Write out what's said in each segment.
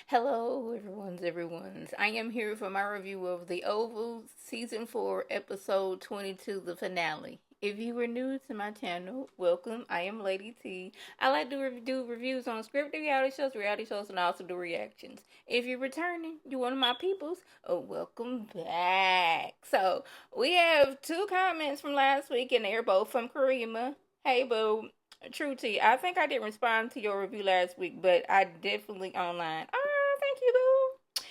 Hello, everyone's. I am here for my review of The Oval, Season 4, Episode 22, the finale. If you are new to my channel, welcome. I am Lady T. I like to do reviews on scripted reality shows, and also do reactions. If you're returning, you're one of my peoples, oh, welcome back. So, we have two comments from last week, and they're both from Karima. Hey, boo. True T, I think I didn't respond to your review last week, but I definitely online. Thank you, boo.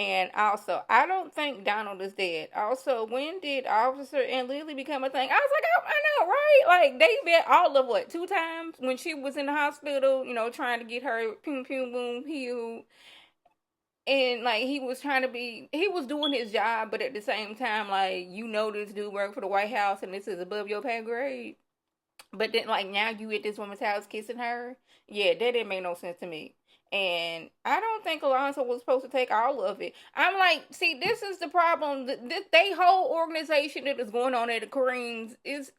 And also, I don't think Donald is dead. Also, when did Officer and Lily become a thing? I was like, I know, right? Like, they met all of what, two times? When she was in the hospital, trying to get her pum pum boom healed. And, like, he was doing his job, but at the same time, like, this dude worked for the White House and this is above your pay grade. But then, like, now you at this woman's house kissing her. Yeah, that didn't make no sense to me. And I don't think Alonso was supposed to take all of it. I'm like, see, this is the problem. They whole organization that is going on at the Kareem's is,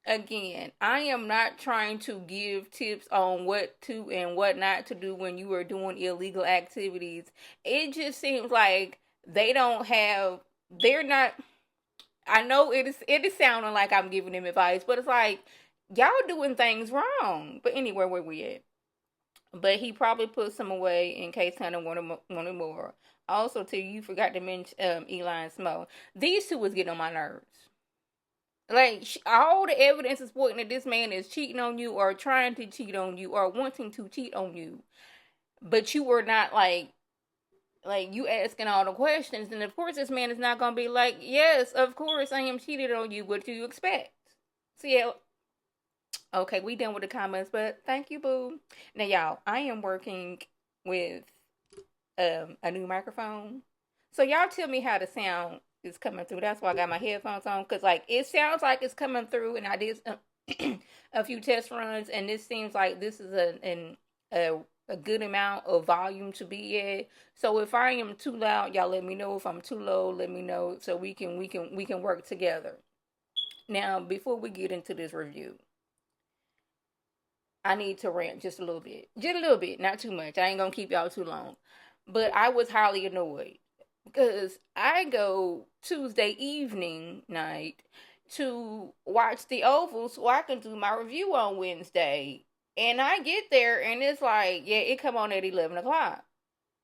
again, I am not trying to give tips on what to and what not to do when you are doing illegal activities. It just seems like they're not. I know it is sounding like I'm giving them advice, but it's like y'all doing things wrong. But anyway, where we at? But he probably put some away in case Hunter wanted more. Also, too, you forgot to mention Eli and Smo. These two was getting on my nerves. Like, all the evidence is pointing that this man is cheating on you, or trying to cheat on you, or wanting to cheat on you. But you were not like you asking all the questions, and of course this man is not gonna be like, yes, of course I am cheated on you. What do you expect? So yeah, okay, we done with the comments, but thank you, boo. Now y'all, I am working with a new microphone, so y'all tell me how the sound is coming through. That's why I got my headphones on, because like it sounds like it's coming through, and I did a few test runs, and this seems like this is a good amount of volume to be at. So if I am too loud, y'all let me know. If I'm too low, let me know so we can work together. Now, before we get into this review, I need to rant just a little bit. Just a little bit, not too much. I ain't gonna keep y'all too long. But I was highly annoyed because I go Tuesday evening night to watch the Oval so I can do my review on Wednesday. And I get there and it's like, yeah, it come on at 11 o'clock.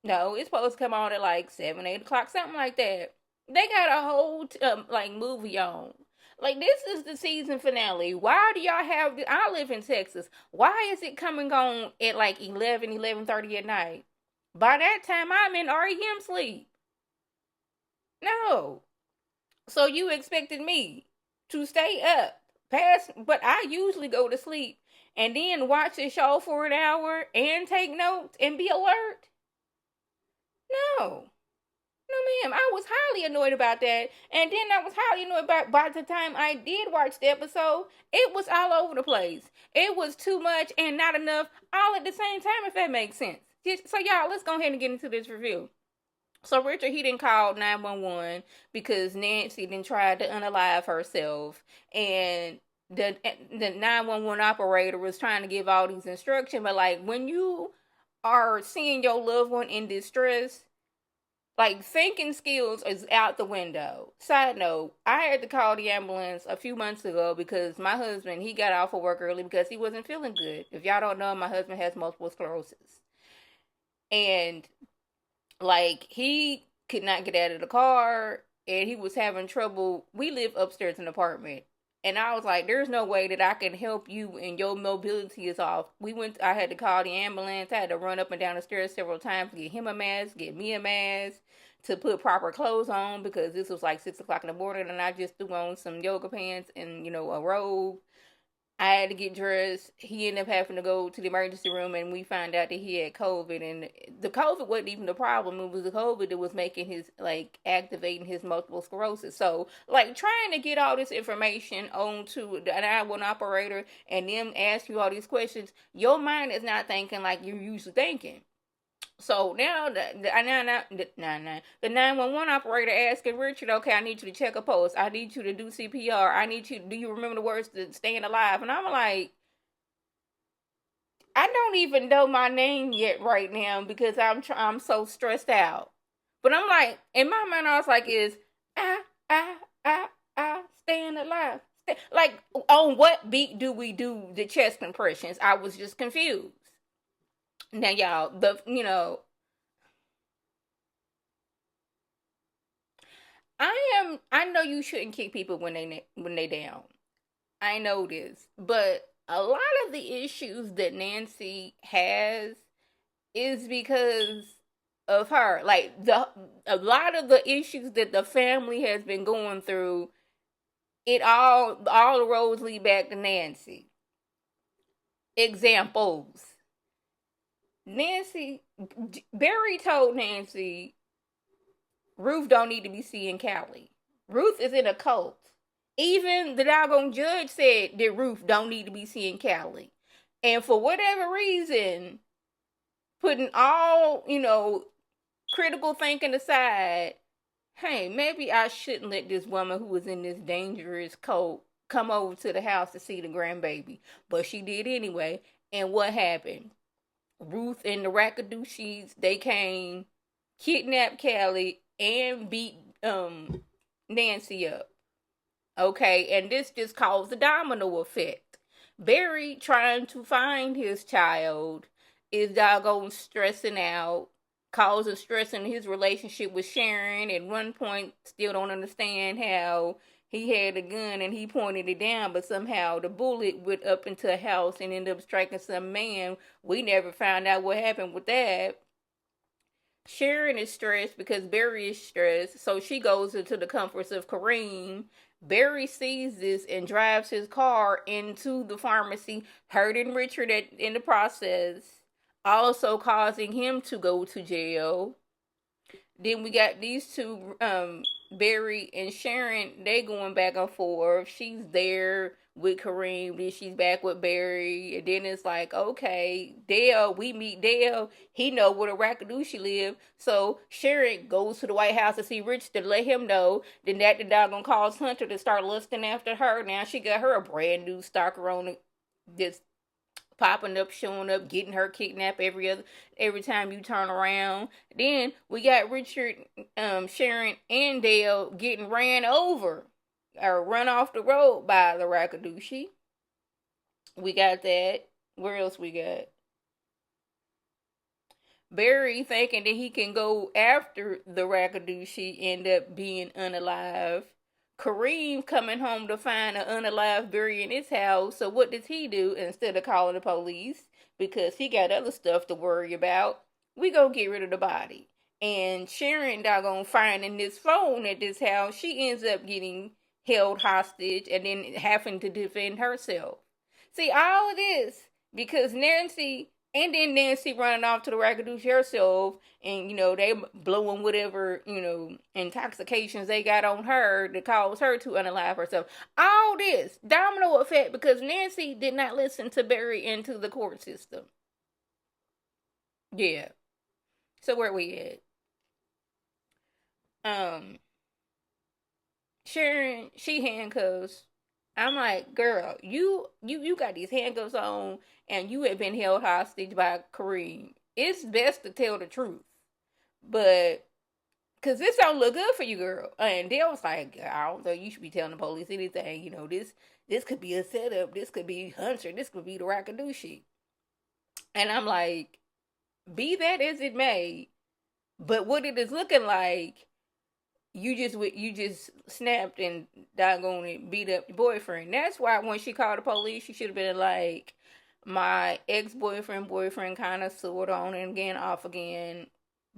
No, it's supposed to come on at like 7, 8 o'clock, something like that. They got a whole like movie on. Like, this is the season finale. Why do y'all have I live in Texas. Why is it coming on at like 11, 11:30 at night? By that time I'm in REM sleep. No. So you expected me to stay up past, but I usually go to sleep and then watch a show for an hour and take notes and be alert? No. No, ma'am. I was highly annoyed about that. And then I was highly annoyed about by the time I did watch the episode, it was all over the place. It was too much and not enough all at the same time, if that makes sense. So, y'all, let's go ahead and get into this review. So, Richard, he didn't call 911 because Nancy didn't try to unalive herself. And the 911 operator was trying to give all these instructions. But, like, when you are seeing your loved one in distress, like, thinking skills is out the window. Side note, I had to call the ambulance a few months ago because my husband, he got off of work early because he wasn't feeling good. If y'all don't know, my husband has multiple sclerosis. And, like, he could not get out of the car and he was having trouble. We live upstairs in an apartment. And I was like, there's no way that I can help you and your mobility is off. I had to call the ambulance. I had to run up and down the stairs several times to get him a mask, get me a mask, to put proper clothes on because this was like 6 o'clock in the morning and I just threw on some yoga pants and, a robe. I had to get dressed. He ended up having to go to the emergency room, and we found out that he had COVID. And the COVID wasn't even the problem. It was the COVID that was making activating his multiple sclerosis. So, like, trying to get all this information onto the 911 operator and them ask you all these questions, your mind is not thinking like you're used to thinking. So now the 911 operator asking Richard, okay, I need you to check a pulse. I need you to do CPR. Do you remember the words to staying alive? And I'm like, I don't even know my name yet right now because I'm so stressed out. But I'm like, in my mind, I was like, is I, staying alive? Like, on what beat do we do the chest compressions? I was just confused. Now, y'all, I know you shouldn't kick people when they down. I know this, but a lot of the issues that Nancy has is because of her. Like a lot of the issues that the family has been going through, it all the roads lead back to Nancy. Examples. Nancy Barry told Nancy Ruth don't need to be seeing Callie. Ruth is in a cult. Even the doggone judge said that Ruth don't need to be seeing Callie. And for whatever reason, putting all, critical thinking aside, hey, maybe I shouldn't let this woman who was in this dangerous cult come over to the house to see the grandbaby. But she did anyway. And what happened? Ruth and the Rakadooshis, they came, kidnapped Callie, and beat Nancy up. Okay, and this just caused a domino effect. Barry trying to find his child is doggone stressing out, causing stress in his relationship with Sharon. At one point, still don't understand how he had a gun and he pointed it down, but somehow the bullet went up into a house and ended up striking some man. We never found out what happened with that. Sharon is stressed because Barry is stressed, so she goes into the comforts of Kareem. Barry sees this and drives his car into the pharmacy, hurting Richard in the process, also causing him to go to jail. Then we got these two, Barry and Sharon, they going back and forth. She's there with Kareem, then she's back with Barry, and then it's like, okay, Dale, we meet Dale. He know where the Rakadooshi live, so Sharon goes to the White House to see Rich to let him know. Then that the dog gonna cause Hunter to start lusting after her. Now she got her a brand new stalker on this popping up, showing up, getting her kidnapped every time you turn around. Then we got Richard, Sharon, and Dale getting ran over or run off the road by the Rakadooshi. We got that. Where else we got? Barry thinking that he can go after the Rakadooshi end up being unalive. Kareem coming home to find an unalive Barry in his house. So what does he do instead of calling the police? Because he got other stuff to worry about. We go get rid of the body. And Sharon doggone finding this phone at this house, she ends up getting held hostage and then having to defend herself. See, all of this because Nancy running off to the Rakadoosh herself, and they blowing whatever intoxications they got on her to cause her to unalive herself. All this domino effect because Nancy did not listen to Barry into the court system. Yeah. So where we at? Sharon, she handcuffs. I'm like, girl, you got these handcuffs on, and you have been held hostage by Kareem. It's best to tell the truth, but because this don't look good for you, girl. And Dale was like, I don't think you should be telling the police anything. This could be a setup. This could be Hunter. This could be the Rakadooshi. And I'm like, be that as it may, but what it is looking like, you just snapped and doggone it beat up your boyfriend. That's why when she called the police, she should have been like, my boyfriend kind of sort on and again off again,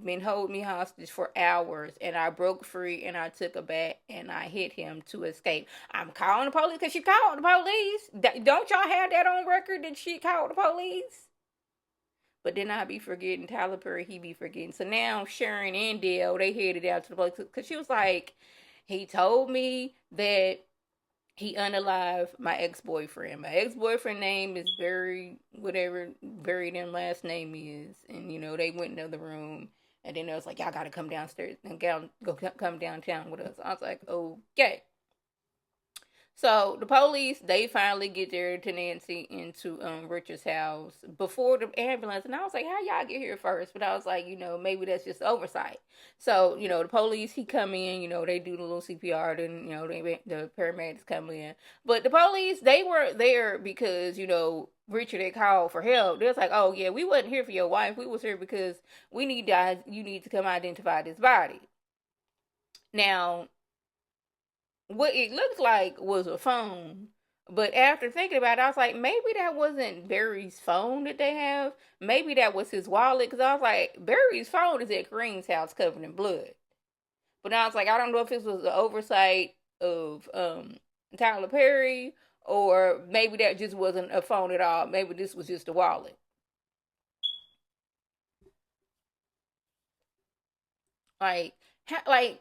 been holding me hostage for hours, and I broke free and I took a bat and I hit him to escape. I'm calling the police because she called the police. Don't y'all have that on record that she called the police? But then I be forgetting Tyler Perry, he be forgetting. So now Sharon and Dale, they headed out to the place because she was like, he told me that he unalived my ex-boyfriend. My ex-boyfriend name is Barry, whatever Barry them last name is. And, they went in the other room. And then they was like, y'all got to come downstairs and come downtown with us. I was like, okay. So the police, they finally get there to Nancy into Richard's house before the ambulance, and I was like, "How y'all get here first?" But I was like, maybe that's just oversight. So the police, he come in, they do the little CPR, then the paramedics come in, but the police, they were there because Richard had called for help. They was like, "Oh yeah, we wasn't here for your wife. We was here because you need to come identify this body." Now, what it looked like was a phone. But after thinking about it, I was like, maybe that wasn't Barry's phone that they have. Maybe that was his wallet. Because I was like, Barry's phone is at Green's house covered in blood. But I was like, I don't know if this was the oversight of Tyler Perry, or maybe that just wasn't a phone at all. Maybe this was just a wallet. Like, like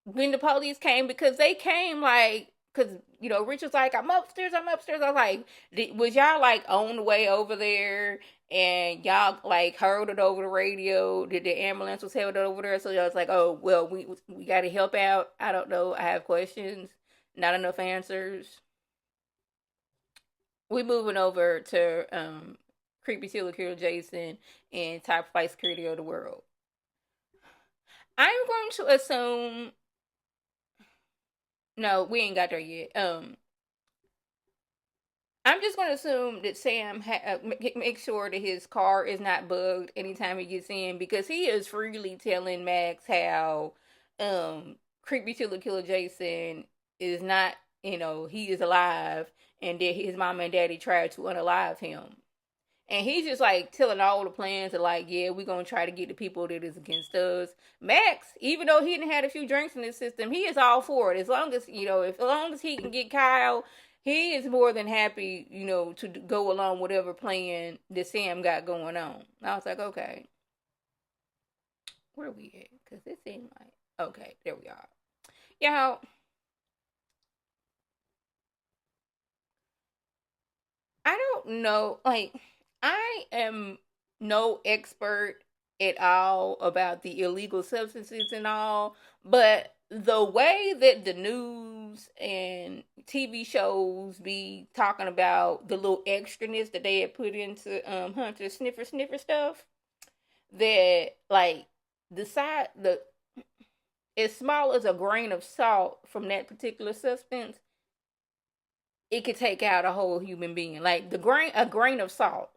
when the police came, because they came like, because Rich was like, I'm upstairs, I'm upstairs. I was like, was y'all like on the way over there, and y'all like heard it over the radio? Did the ambulance was headed over there? So y'all was like, oh well, we got to help out. I don't know. I have questions. Not enough answers. We moving over to creepy serial killer Jason and top flight security of the world. I'm going to assume. No, we ain't got there yet. I'm just going to assume that Sam make sure that his car is not bugged anytime he gets in, because he is freely telling Max how creepy serial killer Jason is not, he is alive, and that his mom and daddy tried to unalive him. And he's just like telling all the plans of like, yeah, we're gonna try to get the people that is against us. Max, even though he didn't had a few drinks in his system, he is all for it. As long as as long as he can get Kyle, he is more than happy, to go along whatever plan that Sam got going on. I was like, okay, where are we at? Because it seemed like, okay, there we are. Y'all, I don't know. Like, I am no expert at all about the illegal substances and all, but the way that the news and TV shows be talking about the little extraness that they had put into Hunter sniffer stuff, that like the as small as a grain of salt from that particular substance, it could take out a whole human being. Like a grain of salt.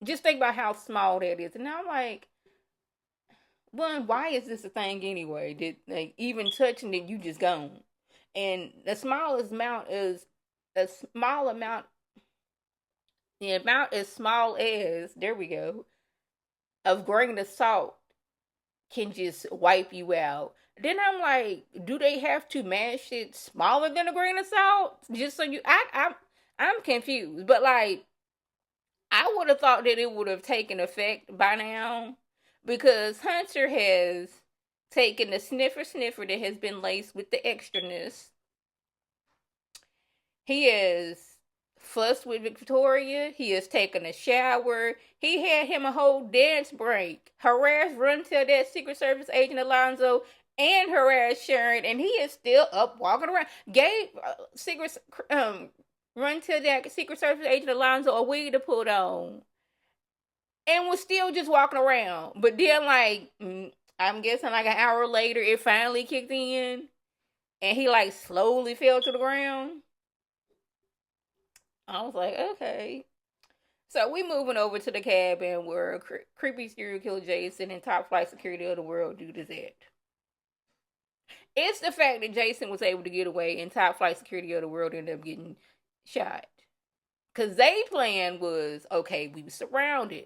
Just think about how small that is. And I'm like, one, why is this a thing anyway? Did like even touching it, you just gone. And the smallest amount is a small amount. The amount as small as, there we go, of grain of salt can just wipe you out. Then I'm like, do they have to mash it smaller than a grain of salt just so you? I'm confused. But like, I would have thought that it would have taken effect by now, because Hunter has taken the sniffer that has been laced with the extraness. He has fussed with Victoria. He has taken a shower. He had him a whole dance break. Harassed, run to that Secret Service agent Alonzo, and harassed Sharon, and he is still up walking around. Gave run to that Secret Service agent Alonzo a wig to put on, and was still just walking around. But then, like, I'm guessing like an hour later, it finally kicked in, and he like slowly fell to the ground. I was like, okay. So we moving over to the cabin where creepy serial killer Jason and top flight security of the world do this at. It's the fact that Jason was able to get away and top flight security of the world ended up getting shot. Because they plan was, okay, we were surrounded.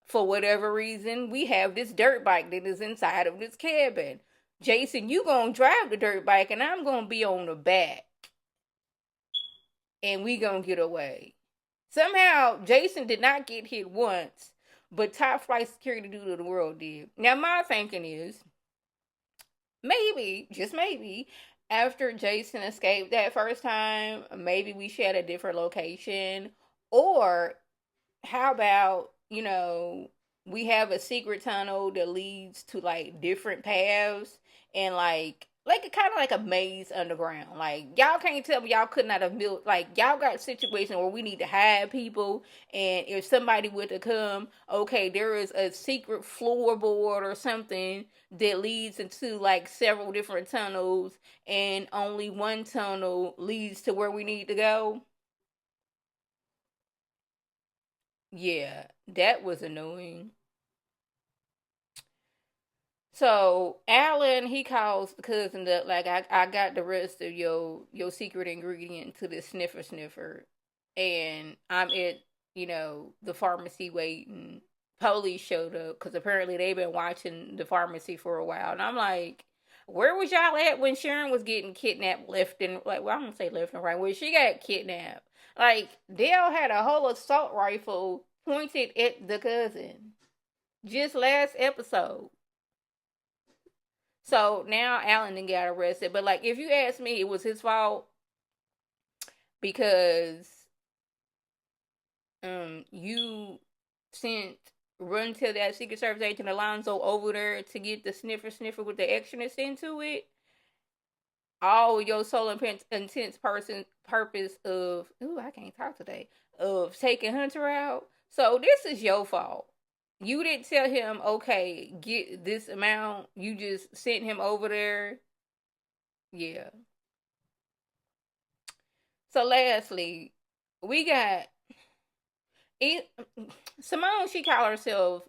For whatever reason, we have this dirt bike that is inside of this cabin. Jason, you gonna drive the dirt bike and I'm gonna be on the back. And we gonna get away. Somehow, Jason did not get hit once, but top flight security dude of the world did. Now, my thinking is, maybe, just maybe, after Jason escaped that first time, maybe we should at a different location. Or, how about, we have a secret tunnel that leads to like different paths, and like like kind of like a maze underground. Like y'all can't tell me y'all could not have built. Like y'all got a situation where we need to hide people, and if somebody were to come, okay, there is a secret floorboard or something that leads into like several different tunnels, and only one tunnel leads to where we need to go. Yeah, that was annoying. So Alan, he calls the cousin up like, I got the rest of your secret ingredient to this sniffer, and I'm at the pharmacy waiting. Police showed up because apparently they've been watching the pharmacy for a while, and I'm like, where was y'all at when Sharon was getting kidnapped left and like? Well, I'm gonna say left and right. When she got kidnapped, like Dale had a whole assault rifle pointed at the cousin just last episode. So now Alan didn't get arrested. But like if you ask me, it was his fault because you sent run to that Secret Service agent Alonzo over there to get the sniffer with the extraness into it. All your sole intense purpose of I can't talk today of taking Hunter out. So this is your fault. You didn't tell him, okay, get this amount. You just sent him over there. Yeah. So lastly, we got it. Simone. She called herself,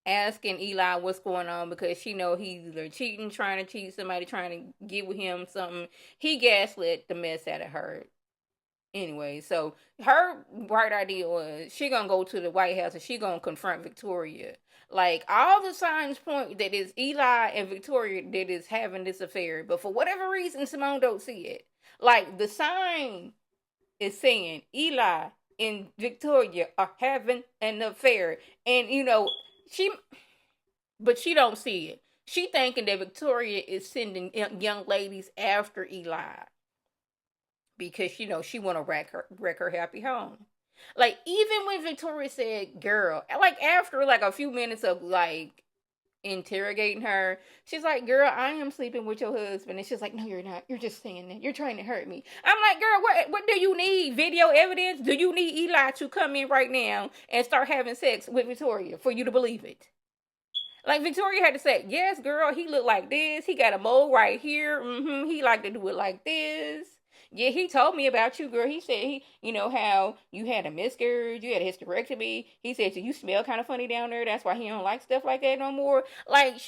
asking Eli what's going on because she know he's either cheating, trying to cheat somebody, trying to get with him something. He gaslit the mess out of her. Anyway, so her bright idea was she gonna go to the White House and she gonna confront Victoria. Like all the signs point that it's Eli and Victoria that is having this affair, but for whatever reason Simone don't see it. Like the sign is saying Eli and Victoria are having an affair, and she, but she don't see it. She thinking that Victoria is sending young ladies after Eli because she want to wreck her happy home. Like even when Victoria said, "Girl," like after like a few minutes of like interrogating her, she's like, "Girl, I am sleeping with your husband," and she's like, "No, you're not. You're just saying that. You're trying to hurt me." I'm like, "Girl, what do you need? Video evidence? Do you need Eli to come in right now and start having sex with Victoria for you to believe it?" Like Victoria had to say, "Yes, girl, he looked like this. He got a mole right here. He like to do it like this. Yeah, he told me about you, girl. He said how you had a miscarriage, you had a hysterectomy. He said you smell kind of funny down there. That's why he don't like stuff like that no more." Like,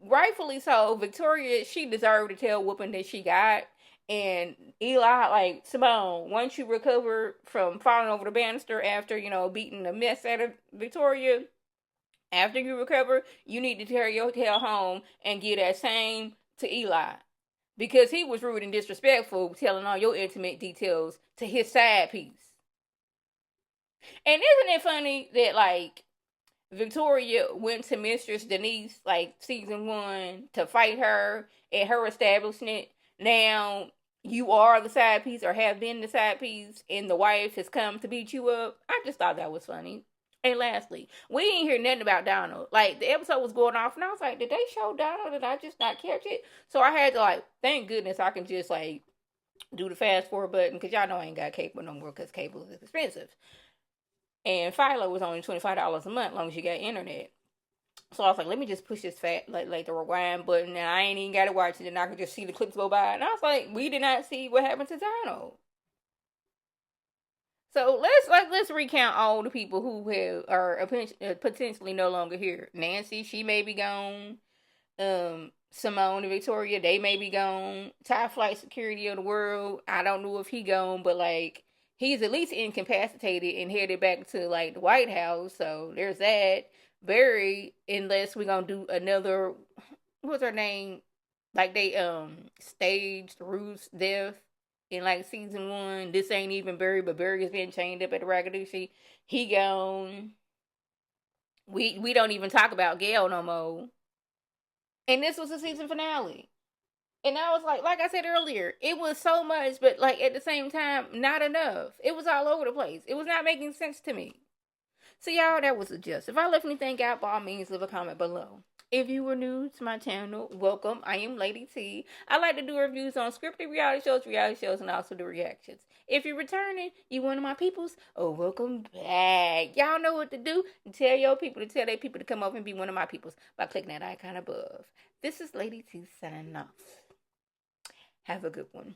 rightfully so, Victoria, she deserved the tail whooping that she got. And Eli, like, Simone, once you recover from falling over the banister after beating the mess out of Victoria, after you recover, you need to carry your tail home and give that same to Eli. Because he was rude and disrespectful, telling all your intimate details to his side piece. And isn't it funny that, like, Victoria went to Mistress Denise, like, season 1, to fight her at her establishment. Now, you are the side piece or have been the side piece, and the wife has come to beat you up. I just thought that was funny. And lastly, we didn't hear nothing about Donald. Like, the episode was going off, and I was like, did they show Donald? Did I just not catch it? So I had to, like, thank goodness I can just, like, do the fast forward button, because y'all know I ain't got cable no more, because cable is expensive. And Philo was only $25 a month, as long as you got internet. So I was like, let me just push this like the rewind button, and I ain't even got to watch it, and I can just see the clips go by. And I was like, we did not see what happened to Donald. So let's recount all the people who are potentially no longer here. Nancy, she may be gone. Simone and Victoria, they may be gone. Top flight security of the world, I don't know if he gone, but like he's at least incapacitated and headed back to like the White House. So there's that. Barry, unless we're gonna do another, what's her name? Like they staged Ruth's death in like season 1. This ain't even Barry, but Barry has been chained up at the Ragaducci. He gone. We don't even talk about Gail no more. And this was the season finale. And I was like I said earlier, it was so much, but like at the same time, not enough. It was all over the place. It was not making sense to me. So y'all, that was a just. If I left anything out, by all means, leave a comment below. If you were new to my channel, welcome. I am Lady T. I like to do reviews on scripted reality shows, and also do reactions. If you're returning, you one of my peoples, oh, welcome back. Y'all know what to do. Tell your people to tell their people to come over and be one of my peoples by clicking that icon above. This is Lady T signing off. Have a good one.